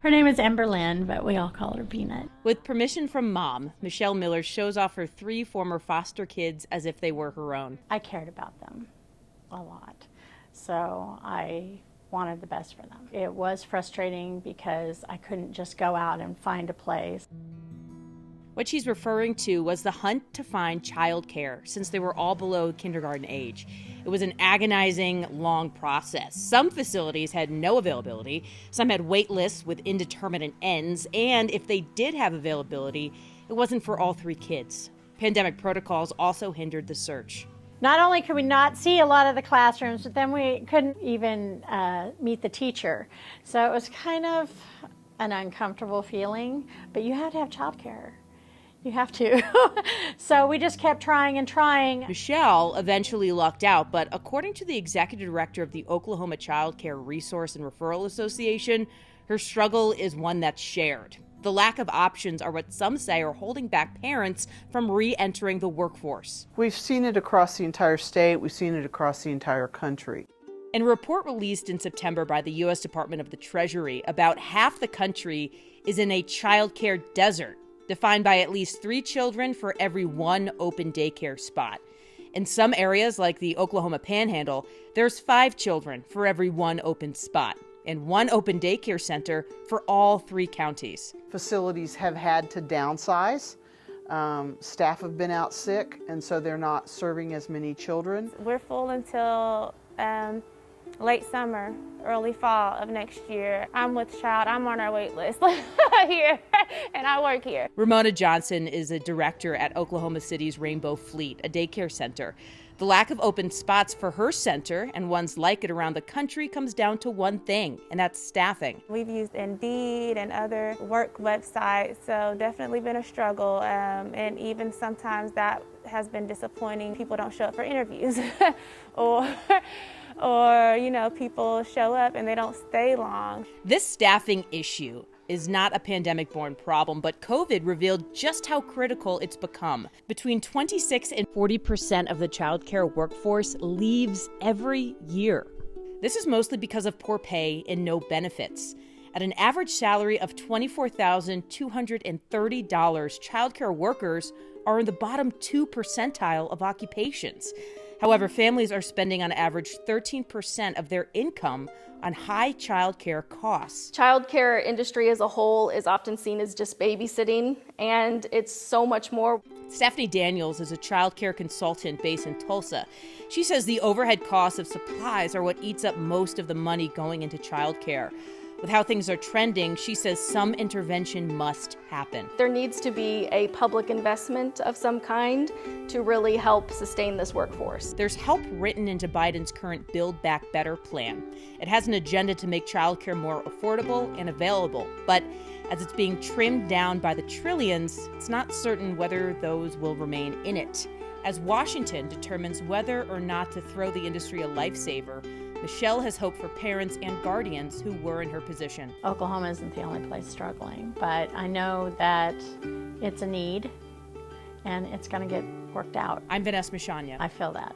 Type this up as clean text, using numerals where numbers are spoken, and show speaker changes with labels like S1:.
S1: Her name is Emberlyn, but we all call her Peanut.
S2: With permission from Mom, Michelle Miller shows off her 3 former foster kids as if they were her own.
S1: I cared about them a lot, so I wanted the best for them. It was frustrating because I couldn't just go out and find a place.
S2: What she's referring to was the hunt to find childcare, since they were all below kindergarten age. It was an agonizing, long process. Some facilities had no availability, some had wait lists with indeterminate ends, and if they did have availability, it wasn't for all 3 kids. Pandemic protocols also hindered the search.
S1: Not only could we not see a lot of the classrooms, but then we couldn't even meet the teacher. So it was kind of an uncomfortable feeling, but you have to have childcare. You have to. So we just kept trying and trying.
S2: Michelle eventually lucked out, but according to the executive director of the Oklahoma Childcare Resource and Referral Association, her struggle is one that's shared. The lack of options are what some say are holding back parents from re-entering the workforce.
S3: We've seen it across the entire state. We've seen it across the entire country.
S2: In a report released in September by the U.S. Department of the Treasury, about half the country is in a childcare desert, defined by at least 3 children for every 1 open daycare spot. In some areas, like the Oklahoma Panhandle, there's 5 children for every 1 open spot, and 1 open daycare center for all 3 counties.
S3: Facilities have had to downsize. Staff have been out sick, and so they're not serving as many children.
S4: We're full until late summer, early fall of next year. I'm with Child. I'm on our wait list here, and I work here.
S2: Ramona Johnson is a director at Oklahoma City's Rainbow Fleet, a daycare center. The lack of open spots for her center and ones like it around the country comes down to one thing, and that's staffing.
S4: We've used Indeed and other work websites, so definitely been a struggle, and even sometimes that has been disappointing. People don't show up for interviews or people show up and they don't stay long.
S2: This staffing issue is not a pandemic-born problem, but COVID revealed just how critical it's become. Between 26 and 40% of the childcare workforce leaves every year. This is mostly because of poor pay and no benefits. At an average salary of $24,230, childcare workers are in the bottom 2 percentile of occupations. However, families are spending on average 13% of their income on high childcare costs.
S5: Childcare industry as a whole is often seen as just babysitting, and it's so much more.
S2: Stephanie Daniels is a childcare consultant based in Tulsa. She says the overhead costs of supplies are what eats up most of the money going into childcare. With how things are trending, she says some intervention must happen.
S5: There needs to be a public investment of some kind to really help sustain this workforce.
S2: There's help written into Biden's current Build Back Better plan. It has an agenda to make childcare more affordable and available, but as it's being trimmed down by the trillions, it's not certain whether those will remain in it. As Washington determines whether or not to throw the industry a lifesaver, Michelle has hope for parents and guardians who were in her position.
S1: Oklahoma isn't the only place struggling, but I know that it's a need and it's going to get worked out.
S2: I'm Vanessa Mishanya.
S1: I feel that.